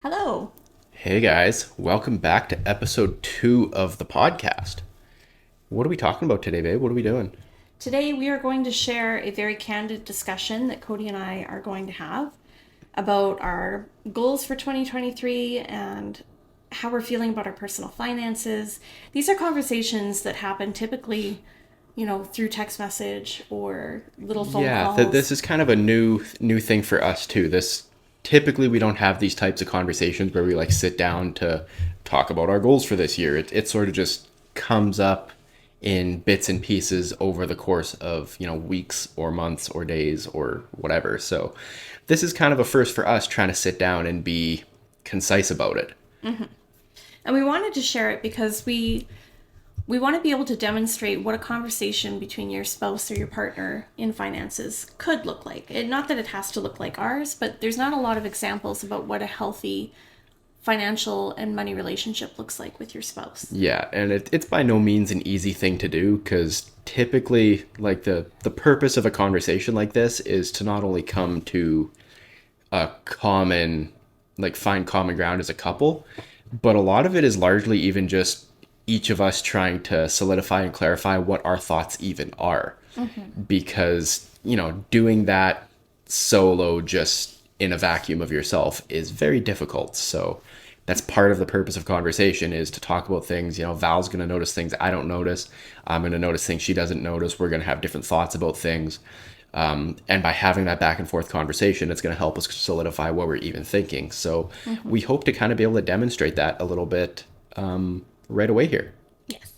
Hello. Hey guys, welcome back to episode 2 of the podcast. What are we talking about today, babe? What are we doing? Today we are going to share a very candid discussion that Cody and I are going to have about our goals for 2023 and how we're feeling about our personal finances. These are conversations that happen typically, through text message or little phone Yeah, calls. this is kind of a new thing for us too. This typically we don't have these types of conversations where we like sit down to talk about our goals for this year. It sort of just comes up in bits and pieces over the course of, weeks or months or days or whatever. So this is kind of a first for us trying to sit down and be concise about it. And we wanted to share it because we want to be able to demonstrate what a conversation between your spouse or your partner in finances could look like. Not that it has to look like ours, but there's not a lot of examples about what a healthy financial and money relationship looks like with your spouse. Yeah, and it's by no means an easy thing to do because typically, like the purpose of a conversation like this is to not only come to a common, like find common ground as a couple, but a lot of it is largely even just each of us trying to solidify and clarify what our thoughts even are. Because, doing that solo just in a vacuum of yourself is very difficult. So that's part of the purpose of conversation is to talk about things. Val's going to notice things I don't notice. I'm going to notice things she doesn't notice. We're going to have different thoughts about things. And by having that back and forth conversation, it's going to help us solidify what we're even thinking. So we hope to kind of be able to demonstrate that a little bit right away here. Yes.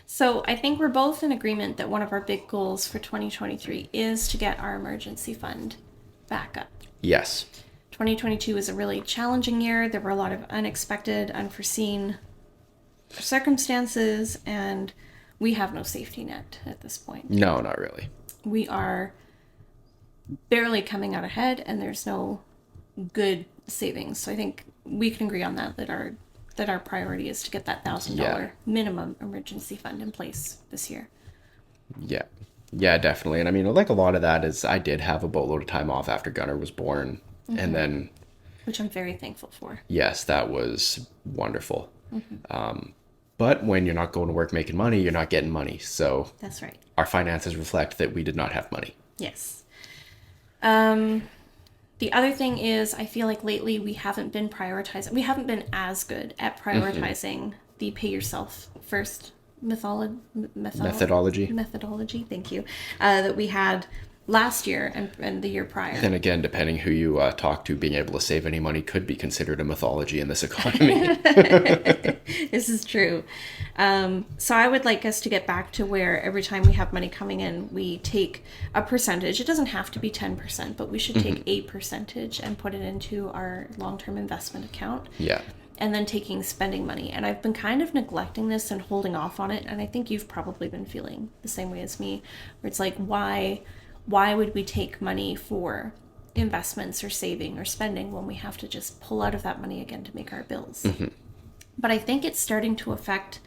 So I think we're both in agreement that one of our big goals for 2023 is to get our emergency fund back up. Yes. 2022 was a really challenging year. There were a lot of unexpected, unforeseen circumstances, and we have no safety net at this point. No, not really. We are barely coming out ahead, and there's no good savings. So I think we can agree on that our priority is to get that $1,000 minimum emergency fund in place this year. Yeah. Yeah, definitely. And I mean, like a lot of that is I did have a boatload of time off after Gunnar was born. And then, Which I'm very thankful for. yes, that was wonderful. But when you're not going to work making money, you're not getting money. So That's right. our finances reflect that we did not have money. Yes. The other thing is, I feel like lately we haven't been prioritizing. We haven't been as good at prioritizing the pay yourself first Methodology. methodology. Thank you. That we had last year and the year prior. Then again, depending who you talk to, being able to save any money could be considered a mythology in this economy. This is true. So I would like us to get back to where every time we have money coming in, we take a percentage. It doesn't have to be 10%, but we should take a percentage and put it into our long-term investment account. Yeah. And then taking spending money. And I've been kind of neglecting this and holding off on it. And I think you've probably been feeling the same way as me, where it's like, why would we take money for investments or saving or spending when we have to just pull out of that money again to make our bills? But I think it's starting to affect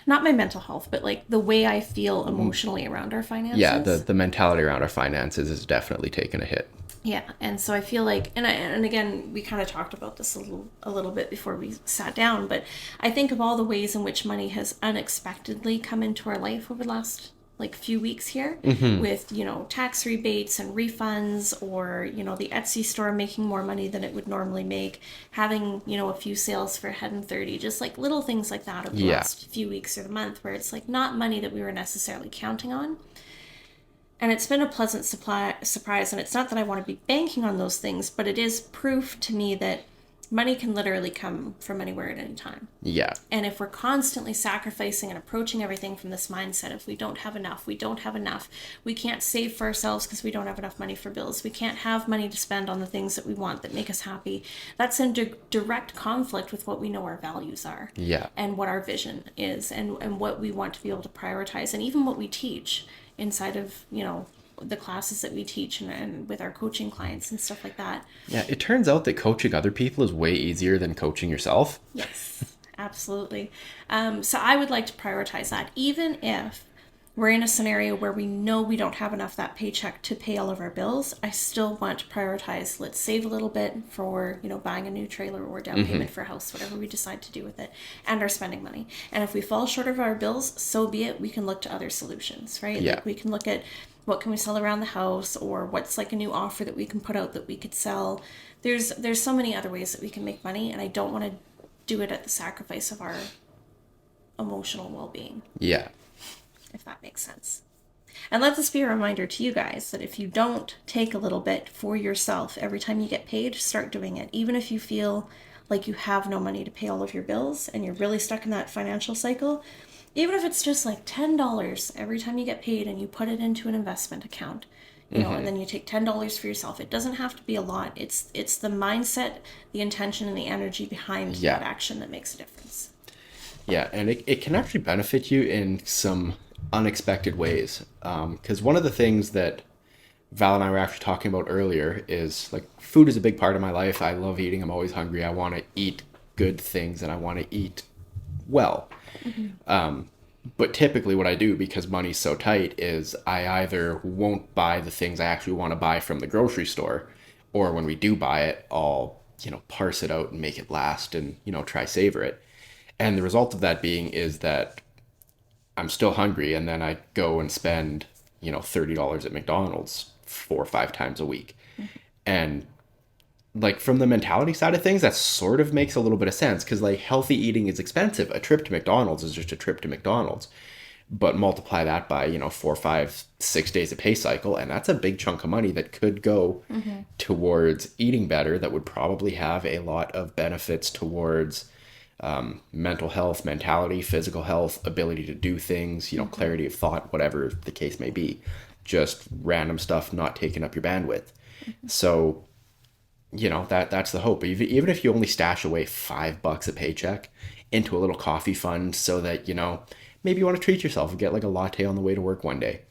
not my mental health, but like the way I feel emotionally around our finances. Yeah, the mentality around our finances is definitely taking a hit. Yeah, and so I feel like, and again, we kind of talked about this a little bit before we sat down, but I think of all the ways in which money has unexpectedly come into our life over the last like few weeks here with, tax rebates and refunds, or, the Etsy store making more money than it would normally make, having, a few sales for Head and 30, just like little things like that over the last few weeks or the month, where it's like not money that we were necessarily counting on. And it's been a pleasant surprise. And it's not that I want to be banking on those things, but it is proof to me that money can literally come from anywhere at any time. Yeah. And if we're constantly sacrificing and approaching everything from this mindset, if we don't have enough, we can't save for ourselves because we don't have enough money for bills, we can't have money to spend on the things that we want that make us happy, that's in direct conflict with what we know our values are. Yeah. And what our vision is, and what we want to be able to prioritize, and even what we teach inside of, the classes that we teach and with our coaching clients and stuff like that. Yeah, it turns out that coaching other people is way easier than coaching yourself. Yes, absolutely. So I would like to prioritize that, even if we're in a scenario where we know we don't have enough that paycheck to pay all of our bills, I still want to prioritize, let's save a little bit for, buying a new trailer or down payment for a house, whatever we decide to do with it, and our spending money. And if we fall short of our bills, so be it. We can look to other solutions, right? Yeah. Like we can look at what can we sell around the house, or what's like a new offer that we can put out that we could sell. There's so many other ways that we can make money, and I don't want to do it at the sacrifice of our emotional well-being. Yeah. If that makes sense. And let this be a reminder to you guys that if you don't take a little bit for yourself every time you get paid, start doing it. Even if you feel like you have no money to pay all of your bills and you're really stuck in that financial cycle, even if it's just like $10 every time you get paid and you put it into an investment account, and then you take $10 for yourself. It doesn't have to be a lot. It's the mindset, the intention, and the energy behind that action that makes a difference. Yeah, and it can actually benefit you in some unexpected ways. Because one of the things that Val and I were actually talking about earlier is like food is a big part of my life. I love eating. I'm always hungry. I want to eat good things and I want to eat well. But typically what I do, because money's so tight, is I either won't buy the things I actually want to buy from the grocery store, or when we do buy it, I'll, parse it out and make it last and, try savor it. And the result of that being is that I'm still hungry, and then I go and spend, $30 at McDonald's 4 or 5 times a week. And like from the mentality side of things, that sort of makes a little bit of sense, because like healthy eating is expensive. A trip to McDonald's is just a trip to McDonald's, but multiply that by 4, 5, 6 days of pay cycle, and that's a big chunk of money that could go towards eating better. That would probably have a lot of benefits towards mental health, mentality, physical health, ability to do things, clarity of thought, whatever the case may be. Just random stuff not taking up your bandwidth. So that's the hope. Even if you only stash away $5 a paycheck into a little coffee fund, so that maybe you want to treat yourself and get like a latte on the way to work one day.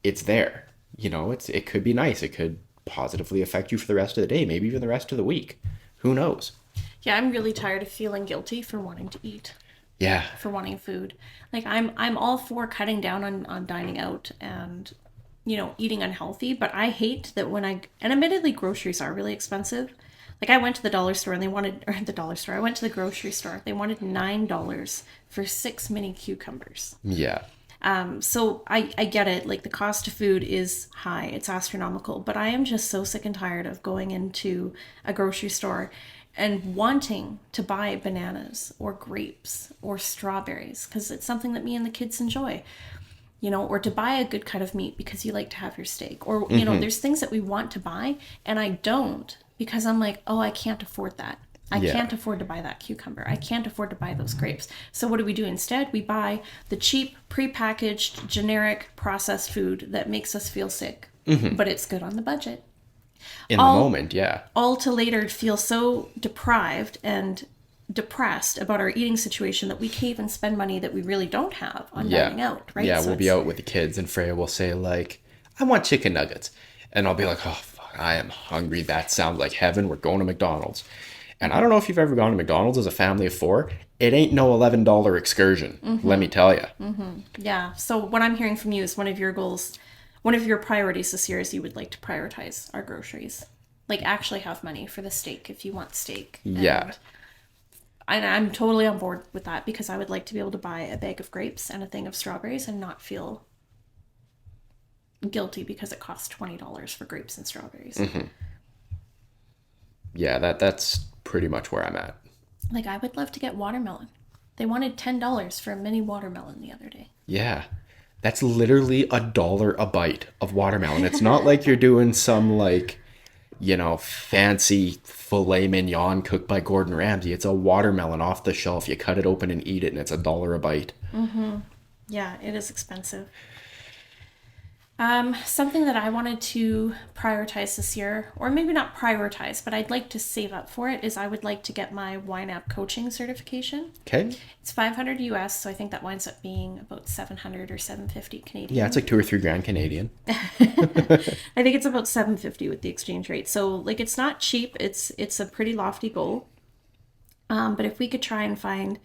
It's there. It could be nice. It could positively affect you for the rest of the day, maybe even the rest of the week. Who knows? Yeah, I'm really tired of feeling guilty for wanting to eat. Yeah. For wanting food. Like I'm all for cutting down on dining out and eating unhealthy, but I hate that and admittedly groceries are really expensive. Like I went to the dollar store and I went to the grocery store. They wanted $9 for 6 mini cucumbers. Yeah. So I get it. Like the cost of food is high. It's astronomical, but I am just so sick and tired of going into a grocery store and wanting to buy bananas or grapes or strawberries because it's something that me and the kids enjoy. Or to buy a good cut of meat because you like to have your steak. Or, there's things that we want to buy and I don't, because I'm like, oh, I can't afford that. I can't afford to buy that cucumber. I can't afford to buy those grapes. So what do? Instead, we buy the cheap, prepackaged, generic, processed food that makes us feel sick, but it's good on the budget. In the moment, yeah. All to later feel so deprived and depressed about our eating situation that we can't even spend money that we really don't have on dining out, right? Yeah, so we'll be out with the kids and Freya will say like, I want chicken nuggets. And I'll be like, oh, fuck, I am hungry. That sounds like heaven. We're going to McDonald's. And I don't know if you've ever gone to McDonald's as a family of 4. It ain't no $11 excursion, let me tell you. Yeah. So what I'm hearing from you is one of your goals, one of your priorities this year is you would like to prioritize our groceries. Like actually have money for the steak if you want steak. And I'm totally on board with that because I would like to be able to buy a bag of grapes and a thing of strawberries and not feel guilty because it costs $20 for grapes and strawberries. Yeah, that's pretty much where I'm at. Like I would love to get watermelon. They wanted $10 for a mini watermelon the other day. Yeah. That's literally $1 a bite of watermelon. It's not like you're doing some like, fancy filet mignon cooked by Gordon Ramsay. It's a watermelon off the shelf. You cut it open and eat it, and it's $1 a bite. Yeah, it is expensive. Something that I wanted to prioritize this year, or maybe not prioritize, but I'd like to save up for it, is I would like to get my YNAB coaching certification. Okay. It's $500 US, so I think that winds up being about 700 or 750 Canadian. Yeah, it's like 2 or 3 grand Canadian. I think it's about 750 with the exchange rate. So like it's not cheap. It's a pretty lofty goal. But if we could try and find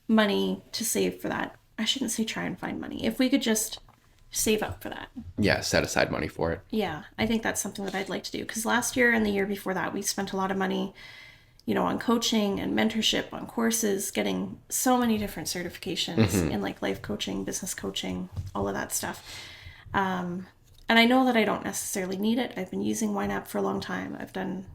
money to save for that, I shouldn't say try and find money. If we could just save up for that. Yeah, set aside money for it. Yeah, I think that's something that I'd like to do. Because last year and the year before that, we spent a lot of money, you know, on coaching and mentorship, on courses, getting so many different certifications in like life coaching, business coaching, all of that stuff. And I know that I don't necessarily need it. I've been using YNAB for a long time. I've done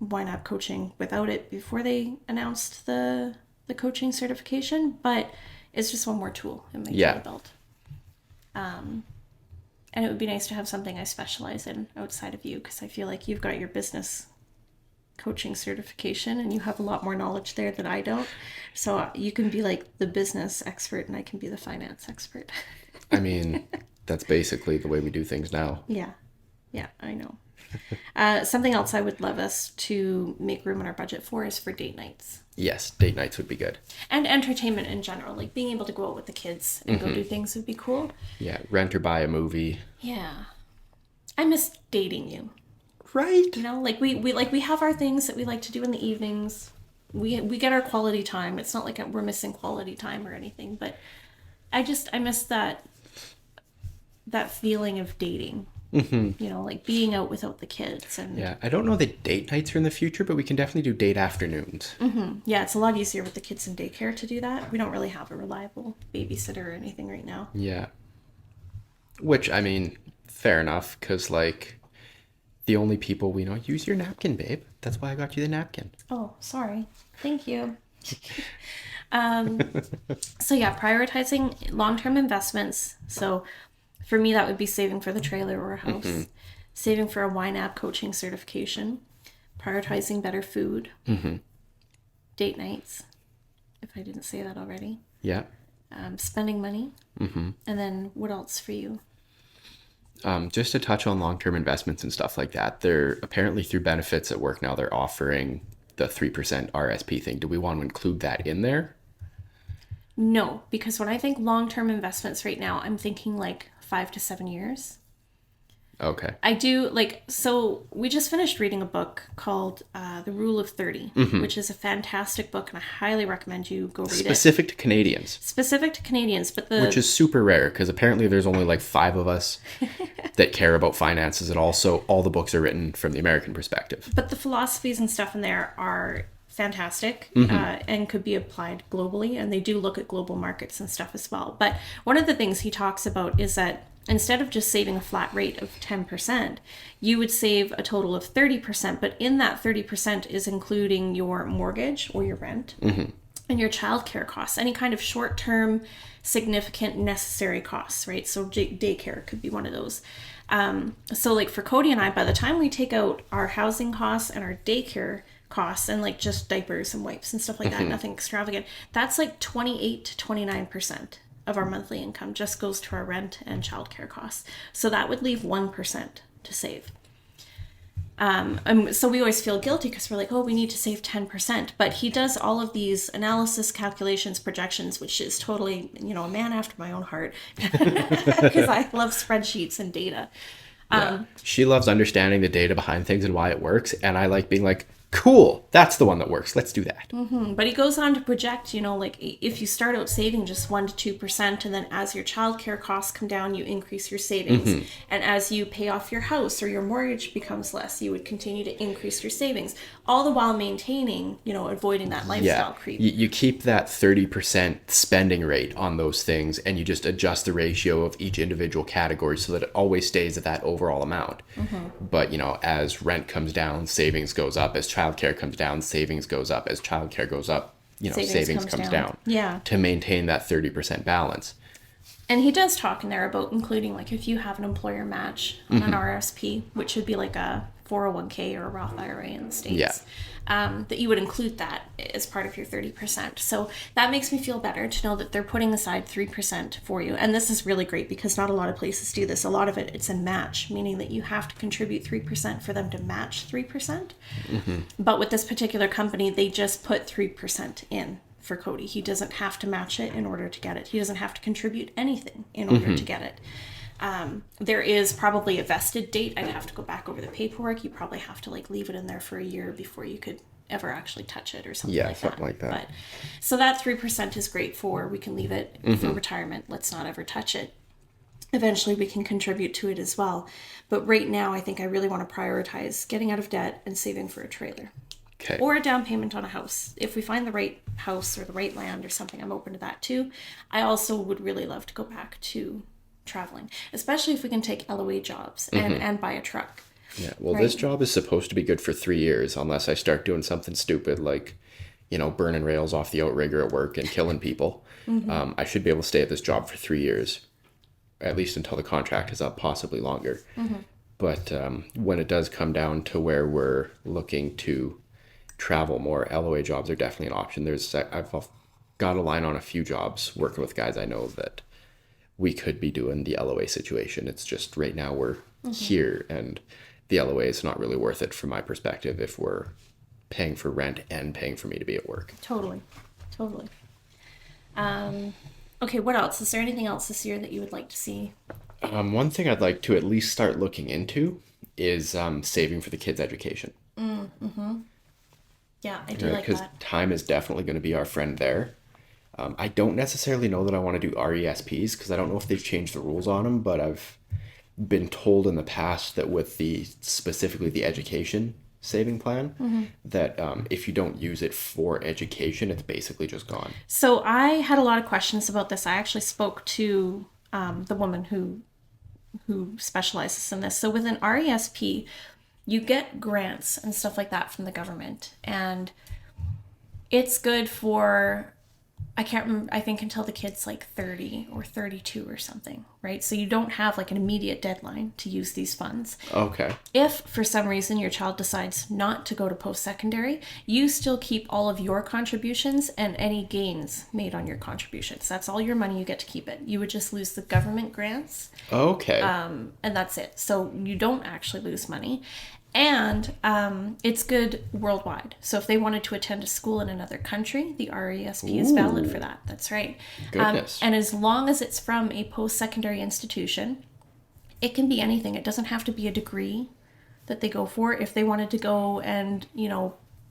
YNAB coaching without it before they announced the coaching certification, but it's just one more tool in my tool belt. And it would be nice to have something I specialize in outside of you, because I feel like you've got your business coaching certification and you have a lot more knowledge there that I don't. So you can be like the business expert and I can be the finance expert. I mean, that's basically the way we do things now. Yeah, I know. Something else I would love us to make room in our budget for is for date nights. Yes, date nights would be good. And entertainment in general. Like being able to go out with the kids and go do things would be cool. Yeah, rent or buy a movie. Yeah. I miss dating you. Right. You know, like we have our things that we like to do in the evenings. We get our quality time. It's not like we're missing quality time or anything, but I miss that feeling of dating. You know, like being out without the kids. And yeah, I don't know that date nights are in the future, but we can definitely do date afternoons. Yeah, it's a lot easier with the kids in daycare to do that. We don't really have a reliable babysitter or anything right now. Yeah. Which, I mean, fair enough, because, like, the only people we know... Use your napkin, babe. That's why I got you the napkin. Oh, sorry. Thank you. So, yeah, prioritizing long-term investments. So, for me, that would be saving for the trailer or a house. Saving for a YNAB coaching certification. Prioritizing better food. Date nights, if I didn't say that already. Yeah. Spending money. And then what else for you? Just to touch on long-term investments and stuff like that, they're apparently through benefits at work now, they're offering the 3% RSP thing. Do we want to include that in there? No, because when I think long-term investments right now, I'm thinking like 5 to 7 years. Okay. I do, like, so we just finished reading a book called The Rule of 30, which is a fantastic book, and I highly recommend you go read it. Specific to Canadians. Specific to Canadians, but Which is super rare, because apparently there's only like 5 of us that care about finances at all, so all the books are written from the American perspective. But the philosophies and stuff in there are fantastic and could be applied globally, and they do look at global markets and stuff as well. But one of the things he talks about is that instead of just saving a flat rate of 10%, you would save a total of 30%, but in that 30% is including your mortgage or your rent and your childcare costs, any kind of short-term, significant, necessary costs, right? So daycare could be one of those. So like for Cody and I, by the time we take out our housing costs and our daycare costs and like just diapers and wipes and stuff like that, nothing extravagant, that's like 28 to 29% of our monthly income just goes to our rent and childcare costs. So that would leave 1% to save. So we always feel guilty because we're like, oh, we need to save 10%. But he does all of these analysis, calculations, projections, which is totally, you know, a man after my own heart because I love spreadsheets and data. Yeah. She loves understanding the data behind things and why it works. And I like being like, cool, that's the one that works. Let's do that. But he goes on to project, you know, like if you start out saving just 1% to 2%, and then as your childcare costs come down, you increase your savings. And as you pay off your house or your mortgage becomes less, you would continue to increase your savings, all the while maintaining, you know, avoiding that lifestyle creep. You keep that 30% spending rate on those things, and you just adjust the ratio of each individual category so that it always stays at that overall amount. But, you know, as rent comes down, savings goes up. As childcare comes down, savings goes up. As childcare goes up, you know, savings comes down. Yeah. To maintain that 30% balance. And he does talk in there about including, like, if you have an employer match on an RSP, which would be like a 401k or a Roth IRA in the States, that you would include that as part of your 30%. So that makes me feel better to know that they're putting aside 3% for you. And this is really great because not a lot of places do this. A lot of it, it's a match, meaning that you have to contribute 3% for them to match 3%. But with this particular company, they just put 3% in for Cody. He doesn't have to match it in order to get it. He doesn't have to contribute anything in order to get it. There is probably a vested date. I'd have to go back over the paperwork. You probably have to like leave it in there for a year before you could ever actually touch it or something Yeah, like something that. like that. But so that 3% is great for, we can leave it for retirement. Let's not ever touch it. Eventually we can contribute to it as well. But right now, I think I really want to prioritize getting out of debt and saving for a trailer. Okay. Or a down payment on a house. If we find the right house or the right land or something, I'm open to that too. I also would really love to go back to traveling, especially if we can take LOA jobs and buy a truck. Yeah, well, this job is supposed to be good for 3 years unless I start doing something stupid like, burning rails off the outrigger at work and killing people. I should be able to stay at this job for 3 years, at least until the contract is up, possibly longer. But when it does come down to where we're looking to travel more, LOA jobs are definitely an option. I've got a line on a few jobs working with guys I know that we could be doing the LOA situation. It's just right now we're here, and the LOA is not really worth it from my perspective if we're paying for rent and paying for me to be at work. Totally. Okay, what else? Is there anything else this year that you would like to see? One thing I'd like to at least start looking into is saving for the kids' education. Yeah, I do like Because that. time is definitely going to be our friend there. I don't necessarily know that I want to do RESPs because I don't know if they've changed the rules on them, but I've been told in the past that with specifically the education saving plan, that if you don't use it for education, it's basically just gone. So I had a lot of questions about this. I actually spoke to the woman who specializes in this. So with an RESP, you get grants and stuff like that from the government, and it's good for, I can't remember, I think until the kid's like 30 or 32 or something, right? So you don't have like an immediate deadline to use these funds. Okay. If for some reason your child decides not to go to post-secondary, you still keep all of your contributions and any gains made on your contributions. That's all your money, you get to keep it. You would just lose the government grants, Okay. and that's it. So you don't actually lose money. And it's good worldwide. So if they wanted to attend a school in another country, the RESP is valid for that. That's right. Goodness. And as long as it's from a post-secondary institution, it can be anything. It doesn't have to be a degree that they go for. If they wanted to go and,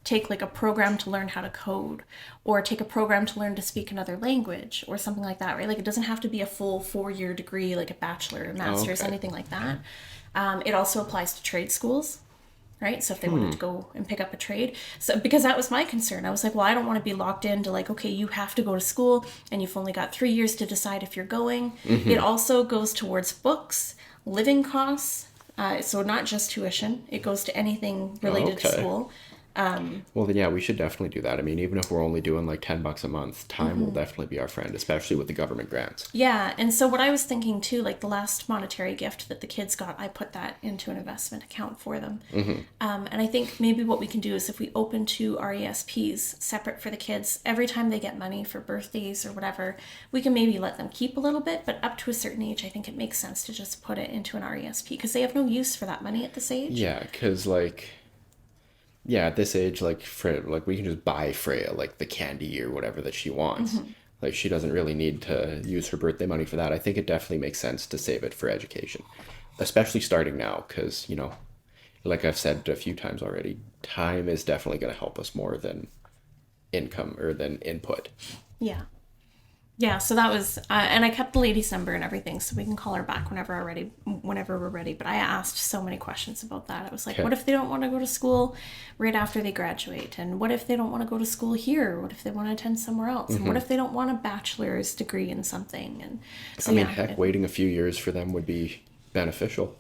take like a program to learn how to code, or take a program to learn to speak another language or something like that, right? Like it doesn't have to be a full 4-year degree, like a bachelor or master's, anything like that. It also applies to trade schools. Right? So if they wanted to go and pick up a trade. So because that was my concern. I was like, well, I don't want to be locked into like, okay, you have to go to school and you've only got 3 years to decide if you're going. It also goes towards books, living costs. So not just tuition. It goes to anything related to school. Well, then, yeah, we should definitely do that. I mean, even if we're only doing like $10 a month, time will definitely be our friend, especially with the government grants. Yeah, and so what I was thinking too, like the last monetary gift that the kids got, I put that into an investment account for them. And I think maybe what we can do is if we open 2 RESPs separate for the kids, every time they get money for birthdays or whatever, we can maybe let them keep a little bit, but up to a certain age, I think it makes sense to just put it into an RESP because they have no use for that money at this age. Yeah, because at this age, we can just buy Freya like the candy or whatever that she wants. Like she doesn't really need to use her birthday money for that. I think it definitely makes sense to save it for education, especially starting now, because like I've said a few times already, time is definitely going to help us more than income or than input. Yeah. Yeah, so that was, and I kept the lady's number and everything, so we can call her back whenever we're ready. But I asked so many questions about that. I was like, what if they don't want to go to school right after they graduate? And what if they don't want to go to school here? What if they want to attend somewhere else? And what if they don't want a bachelor's degree in something? And so, waiting a few years for them would be beneficial.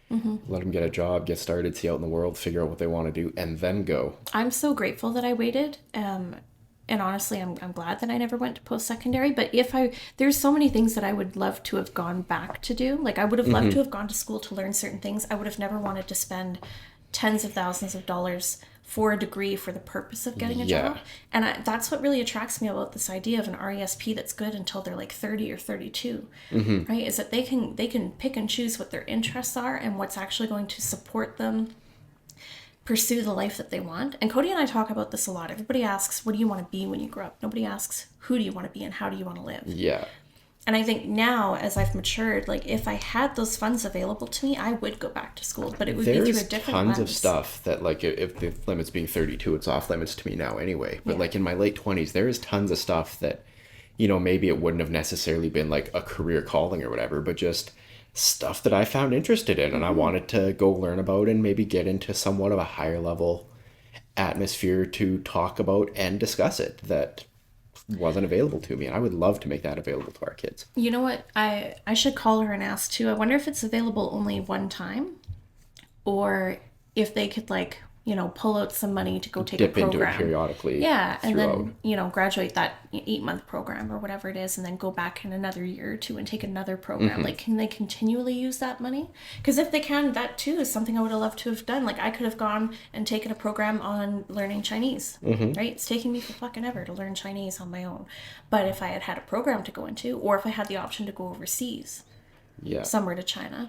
Let them get a job, get started, see out in the world, figure out what they want to do, and then go. I'm so grateful that I waited. And honestly, I'm glad that I never went to post-secondary. But there's so many things that I would love to have gone back to do. Like I would have loved to have gone to school to learn certain things. I would have never wanted to spend tens of thousands of dollars for a degree for the purpose of getting a job. And that's what really attracts me about this idea of an RESP that's good until they're like 30 or 32, right? Is that they can pick and choose what their interests are and what's actually going to support them pursue the life that they want. And Cody and I talk about this a lot. Everybody asks, what do you want to be when you grow up? Nobody asks, who do you want to be and how do you want to live? Yeah. And I think now, as I've matured, like if I had those funds available to me, I would go back to school, but it would be through a There's different tons of lens. stuff that, like, if the limit's being 32, it's off limits to me now anyway. But Yeah. like in my late 20s, there is tons of stuff that, maybe it wouldn't have necessarily been like a career calling or whatever, but just stuff that I found interested in and I wanted to go learn about and maybe get into somewhat of a higher level atmosphere to talk about and discuss it that wasn't available to me. And I would love to make that available to our kids. You know what? I should call her and ask too. I wonder if it's available only one time, or if they could like, pull out some money to go take Dip a into it program. periodically. Yeah, and throughout. then, graduate that 8-month program or whatever it is, and then go back in another year or two and take another program. Like, can they continually use that money? Because if they can, that too is something I would have loved to have done. Like, I could have gone and taken a program on learning Chinese, right? It's taking me for fucking ever to learn Chinese on my own. But if I had had a program to go into, or if I had the option to go overseas, Yeah. somewhere to China,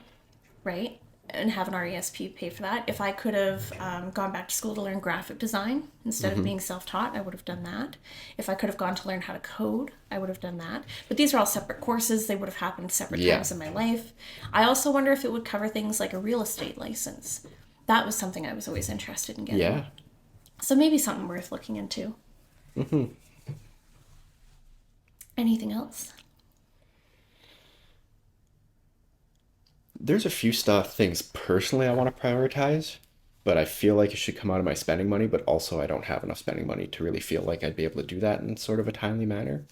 right? And have an RESP pay for that. If I could have gone back to school to learn graphic design instead of being self-taught, I would have done that. If I could have gone to learn how to code, I would have done that. But these are all separate courses. They would have happened separate times in my life. I also wonder if it would cover things like a real estate license. That was something I was always interested in getting. Yeah. So maybe something worth looking into. Anything else? There's a few things personally I want to prioritize, but I feel like it should come out of my spending money, but also I don't have enough spending money to really feel like I'd be able to do that in sort of a timely manner.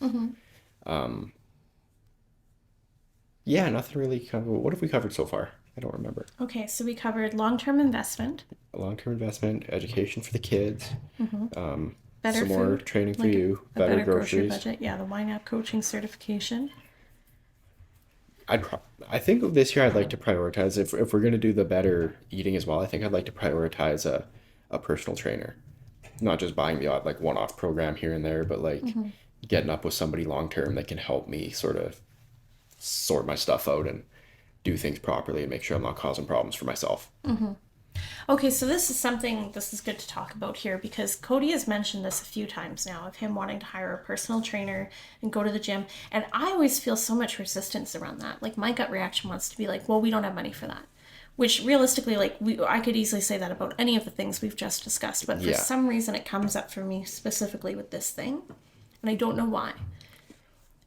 Yeah, nothing really covered. What have we covered so far? I don't remember. Okay, so we covered long-term investment. Long-term investment, education for the kids, Better some more food, training for like you, a better better grocery groceries. budget. Yeah, the YNAB coaching certification. I think this year I'd like to prioritize if we're gonna do the better eating as well. I think I'd like to prioritize a personal trainer, not just buying the odd like one-off program here and there, but like getting up with somebody long term that can help me sort of sort my stuff out and do things properly and make sure I'm not causing problems for myself. Okay, so this is good to talk about here because Cody has mentioned this a few times now of him wanting to hire a personal trainer and go to the gym. And I always feel so much resistance around that. Like my gut reaction wants to be like, well, we don't have money for that. Which realistically, like I could easily say that about any of the things we've just discussed. But for Yeah. some reason it comes up for me specifically with this thing. And I don't know why.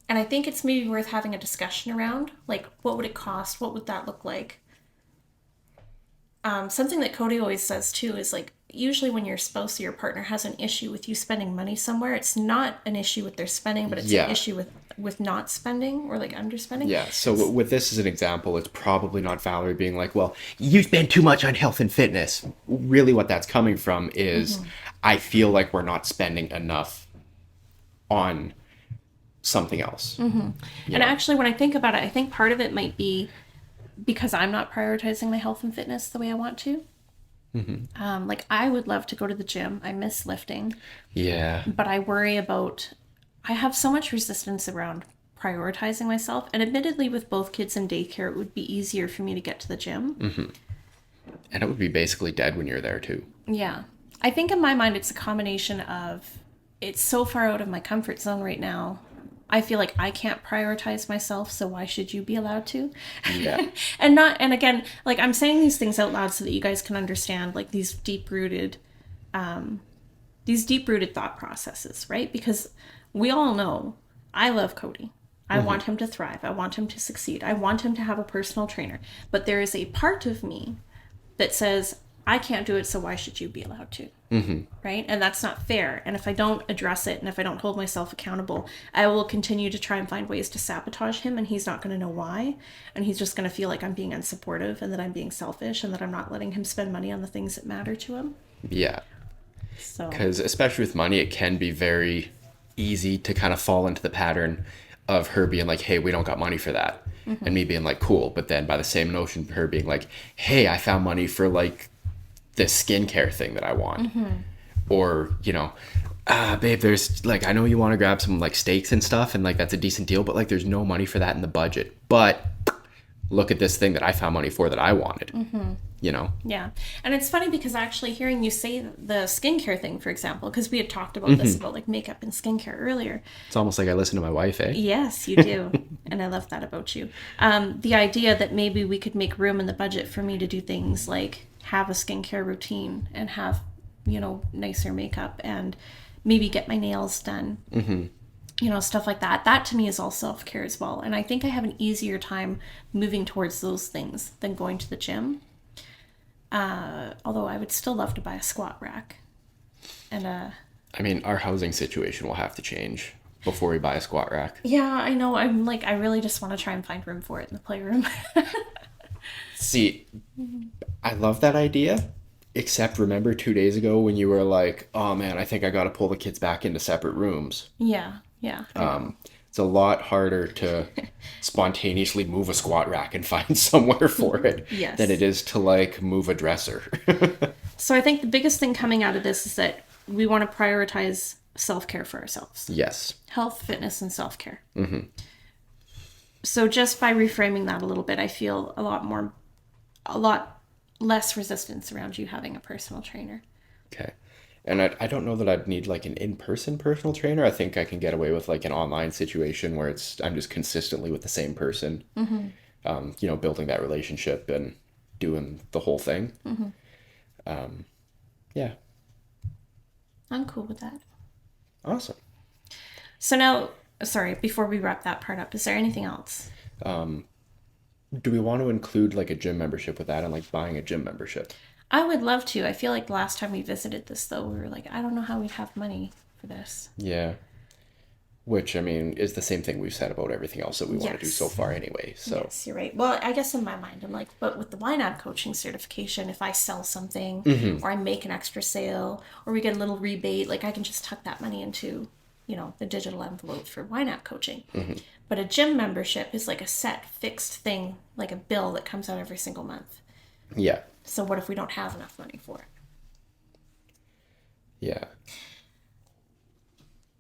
And I think it's maybe worth having a discussion around, like, what would it cost? What would that look like? Something that Cody always says too is like, usually when your spouse or your partner has an issue with you spending money somewhere, it's not an issue with their spending, but it's Yeah. an issue with not spending or like underspending. Yeah, so with this as an example, it's probably not Valerie being like, well, you spend too much on health and fitness. Really, what that's coming from is I feel like we're not spending enough on something else. And actually, when I think about it, I think part of it might be because I'm not prioritizing my health and fitness the way I want to. Like, I would love to go to the gym. I miss lifting, Yeah. but I worry about, I have so much resistance around prioritizing myself. And admittedly, with both kids in daycare, it would be easier for me to get to the gym. And it would be basically dead when you're there too. Yeah. I think in my mind, it's a combination of it's so far out of my comfort zone right now. I feel like I can't prioritize myself, so why should you be allowed to? Yeah. And again, like I'm saying these things out loud so that you guys can understand like these deep-rooted thought processes, right? Because we all know I love Cody. I want him to thrive. I want him to succeed. I want him to have a personal trainer. But there is a part of me that says, I can't do it, so why should you be allowed to? Right? And that's not fair. And if I don't address it and if I don't hold myself accountable, I will continue to try and find ways to sabotage him, and he's not going to know why. And he's just going to feel like I'm being unsupportive and that I'm being selfish and that I'm not letting him spend money on the things that matter to him. Yeah. So, Because especially with money, it can be very easy to kind of fall into the pattern of her being like, hey, we don't got money for that. And me being like, cool. But then by the same notion, her being like, hey, I found money for like this skincare thing that I want. Or, babe, there's like, I know you want to grab some like steaks and stuff and like that's a decent deal, but like there's no money for that in the budget. But look at this thing that I found money for that I wanted. yeah. And it's funny because actually hearing you say the skincare thing, for example, because we had talked about this about like makeup and skincare earlier. It's almost like I listen to my wife, eh? Yes, you do. and I love that about you. The idea that maybe we could make room in the budget for me to do things like have a skincare routine and have, nicer makeup and maybe get my nails done. Stuff like that. That to me is all self-care as well. And I think I have an easier time moving towards those things than going to the gym. Although I would still love to buy a squat rack. And I mean, our housing situation will have to change before we buy a squat rack. yeah, I know. I'm like, I really just want to try and find room for it in the playroom. See, I love that idea. Except remember 2 days ago when you were like, oh man, I think I got to pull the kids back into separate rooms. Yeah. It's a lot harder to spontaneously move a squat rack and find somewhere for it Yes. than it is to like move a dresser. So I think the biggest thing coming out of this is that we want to prioritize self-care for ourselves. Yes. Health, fitness, and self-care. So just by reframing that a little bit, I feel a lot less resistance around you having a personal trainer. Okay. And I don't know that I'd need like an in-person personal trainer. I think I can get away with like an online situation where I'm just consistently with the same person, building that relationship and doing the whole thing. Yeah. I'm cool with that. Awesome. So now, sorry, before we wrap that part up, is there anything else? Do we want to include like a gym membership with that and like buying a gym membership? I would love to. I feel like the last time we visited this, though, we were like, I don't know how we'd have money for this. Yeah. Which, I mean, is the same thing we've said about everything else that we want to do so far anyway. So yes, you're right. Well, I guess in my mind, I'm like, but with the YNAB coaching certification, if I sell something or I make an extra sale or we get a little rebate, like I can just tuck that money into, the digital envelope for YNAB coaching. But a gym membership is like a set fixed thing, like a bill that comes out every single month. Yeah. So what if we don't have enough money for it? Yeah.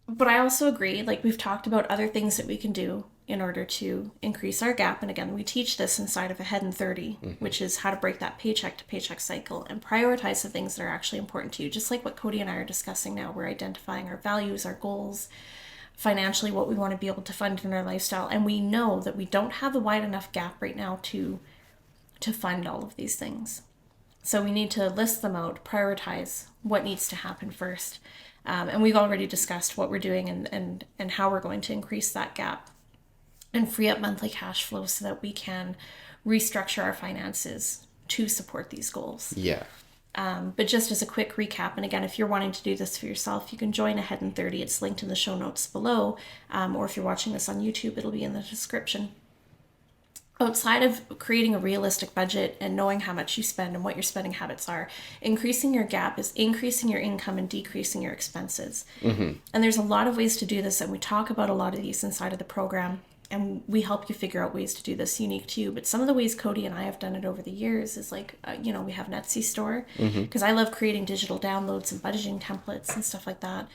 But I also agree, like we've talked about other things that we can do in order to increase our gap. And again, we teach this inside of a Head in 30, which is how to break that paycheck to paycheck cycle and prioritize the things that are actually important to you. Just like what Cody and I are discussing now, we're identifying our values, our goals, financially, what we want to be able to fund in our lifestyle. And we know that we don't have a wide enough gap right now to fund all of these things. So we need to list them out, prioritize what needs to happen first. And we've already discussed what we're doing and how we're going to increase that gap and free up monthly cash flow so that we can restructure our finances to support these goals. Yeah. But just as a quick recap, and again, if you're wanting to do this for yourself, you can join a Head in 30. It's linked in the show notes below. Or if you're watching this on YouTube, it'll be in the description. Outside of creating a realistic budget and knowing how much you spend and what your spending habits are, increasing your gap is increasing your income and decreasing your expenses. And there's a lot of ways to do this, and we talk about a lot of these inside of the program, and we help you figure out ways to do this unique to you. But some of the ways Cody and I have done it over the years is like, we have an Etsy store because I love creating digital downloads and budgeting templates and stuff like that.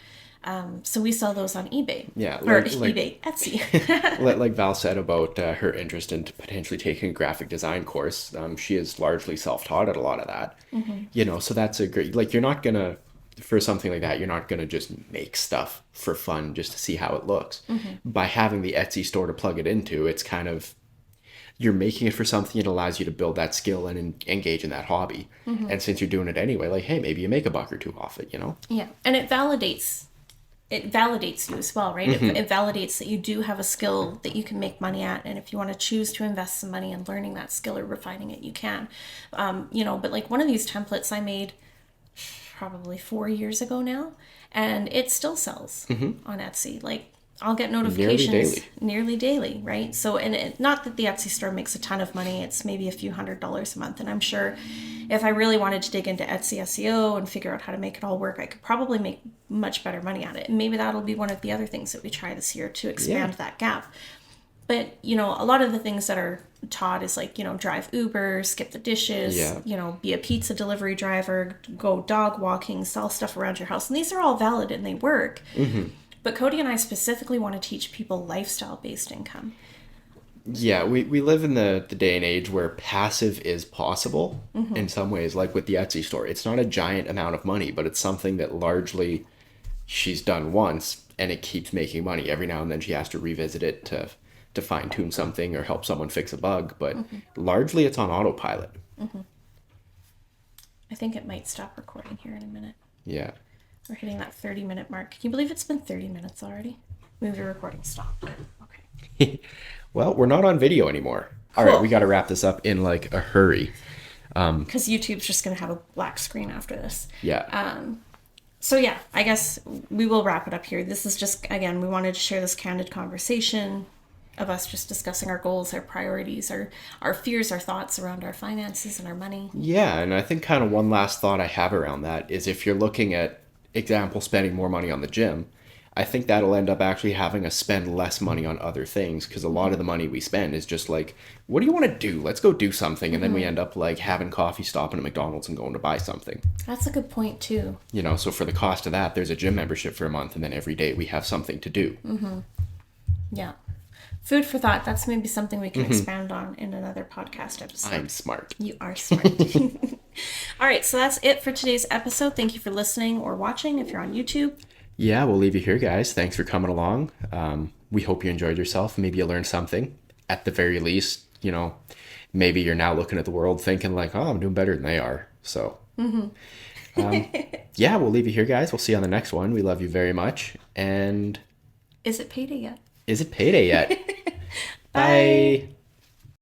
So we sell those on eBay. Yeah. eBay, Etsy. Like Val said about her interest in potentially taking a graphic design course, she is largely self-taught at a lot of that. So that's a great, like, you're not going to, for something like that, you're not going to just make stuff for fun just to see how it looks. By having the Etsy store to plug it into, it's kind of, you're making it for something that allows you to build that skill and engage in that hobby. And since you're doing it anyway, like, hey, maybe you make a buck or two off it, Yeah. And it validates you as well, right? It validates that you do have a skill that you can make money at, and if you want to choose to invest some money in learning that skill or refining it, you can. But like one of these templates I made probably 4 years ago now, and it still sells on Etsy. Like I'll get notifications nearly daily, right? So, not that the Etsy store makes a ton of money, it's maybe a few $100s a month. And I'm sure if I really wanted to dig into Etsy SEO and figure out how to make it all work, I could probably make much better money at it. And maybe that'll be one of the other things that we try this year to expand that gap. But, a lot of the things that are taught is like, drive Uber, skip the dishes, be a pizza delivery driver, go dog walking, sell stuff around your house. And these are all valid and they work. But Cody and I specifically want to teach people lifestyle-based income. Yeah, we live in the day and age where passive is possible in some ways, like with the Etsy store. It's not a giant amount of money, but it's something that largely she's done once, and it keeps making money. Every now and then she has to revisit it to to fine tune something or help someone fix a bug, but largely it's on autopilot. I think it might stop recording here in a minute. Yeah. We're hitting that 30-minute mark. Can you believe it's been 30 minutes already? Move your recording stop. Okay. Well, we're not on video anymore. All right, we got to wrap this up in like a hurry. Because YouTube's just going to have a black screen after this. Yeah. So yeah, I guess we will wrap it up here. This is just, again, we wanted to share this candid conversation of us just discussing our goals, our priorities, our fears, our thoughts around our finances and our money. Yeah, and I think kind of one last thought I have around that is if you're looking at, example, spending more money on the gym, I think that'll end up actually having us spend less money on other things, because a lot of the money we spend is just like, what do you want to do? Let's go do something. And then we end up like having coffee, stopping at McDonald's and going to buy something. That's a good point too. You know, so for the cost of that, there's a gym membership for a month, and then every day we have something to do. Yeah. Food for thought. That's maybe something we can expand on in another podcast episode. I'm smart. You are smart. All right, so that's it for today's episode. Thank you for listening or watching if you're on YouTube. Yeah, we'll leave you here, guys. Thanks for coming along. We hope you enjoyed yourself. Maybe you learned something. At the very least, you know, maybe you're now looking at the world thinking like, oh, I'm doing better than they are. So, yeah, we'll leave you here, guys. We'll see you on the next one. We love you very much. And Is it payday yet? is it payday yet? Bye.